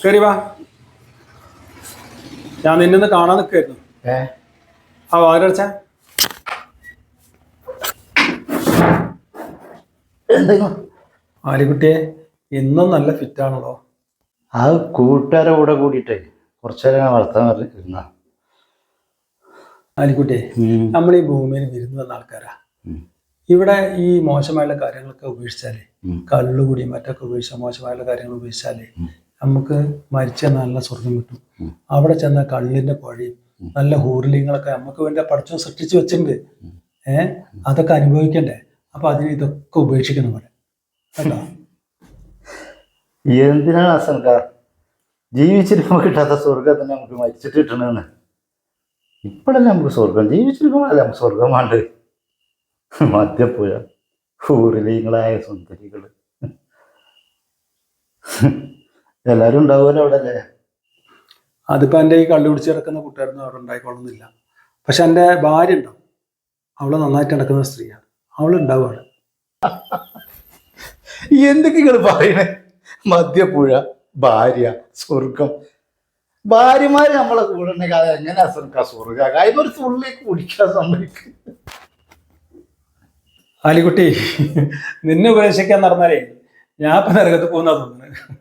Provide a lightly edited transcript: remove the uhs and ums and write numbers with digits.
കേറി വാ. ഞാൻ നിന്നെ കാണാൻ നിൽക്കായിരുന്നു. ആ വാതിലടച്ച ആലിക്കുട്ടിയെ ഇന്നും നല്ല ഫിറ്റാണല്ലോ. ആ കൂട്ടുകാരെ കൂടെ കൂടിയിട്ടേ കുറച്ചേരം വളർത്താൻ ഇരുന്ന. ആലിക്കുട്ടിയെ നമ്മൾ ഈ ഭൂമിയിൽ വിരുന്ന് വന്ന ആൾക്കാരാ. ഇവിടെ ഈ മോശമായുള്ള കാര്യങ്ങളൊക്കെ ഉപേക്ഷിച്ചാലേ, കള്ളുകൂടി മറ്റൊക്കെ ഉപേക്ഷിച്ച മോശമായുള്ള കാര്യങ്ങൾ ഉപേക്ഷിച്ചാലേ നമുക്ക് മരിച്ച നല്ല സ്വർഗം കിട്ടും. അവിടെ ചെന്ന കള്ളിന്റെ പുഴയും നല്ല ഹൂർലിങ്ങളൊക്കെ നമുക്ക് വേണ്ടി പഠിച്ചോ സൃഷ്ടിച്ചു വെച്ചിട്ടുണ്ട്. അതൊക്കെ അനുഭവിക്കണ്ടേ? അപ്പൊ അതിന് ഇതൊക്കെ ഉപേക്ഷിക്കണം പോലെ കേട്ടോ. എന്തിനാണ് അസൻകാർ ജീവിച്ചിരിക്കുമ്പോൾ കിട്ടാത്ത സ്വർഗത്തിന് നമുക്ക് മരിച്ചിട്ട് കിട്ടണമെന്ന്? ഇപ്പോഴല്ലേ നമുക്ക് സ്വർഗം, ജീവിച്ചിരിക്കുമ്പോഴല്ലേ നമുക്ക് സ്വർഗം വേണ്ട. മദ്യപ്പുഴ, ഹൂർലിങ്ങളായ സുന്ദരികള് എല്ലാരും ഉണ്ടാവുമല്ലോ അവിടെ അല്ലേ? അതിപ്പോ എൻ്റെ ഈ കള്ളു പിടിച്ച് കിടക്കുന്ന കൂട്ടുകാരൊന്നും അവിടെ ഉണ്ടായിക്കൊള്ളുന്നില്ല. പക്ഷെ എൻ്റെ ഭാര്യ ഉണ്ടാവും. അവള് നന്നായിട്ട് നടക്കുന്ന സ്ത്രീയാണ്. അവളുണ്ടാവും അവിടെ. എന്തൊക്കെ നിങ്ങൾ പറയണേ? മദ്യപ്പുഴ, ഭാര്യ, സ്വർഗം. ഭാര്യമാര് നമ്മളെ കൂടെ ഉണ്ടെങ്കിൽ അത് എങ്ങനെ സ്വർഗം? അതിനൊരു തുള്ളി കുടിക്കാൻ സമ്മതിക്കും. ആലിക്കുട്ടി, നിന്നെ ഉപദേശിക്കാൻ നടന്നാലേ ഞാൻ ഇപ്പൊ നരകത്ത് പോകുന്ന തോന്നുന്നു.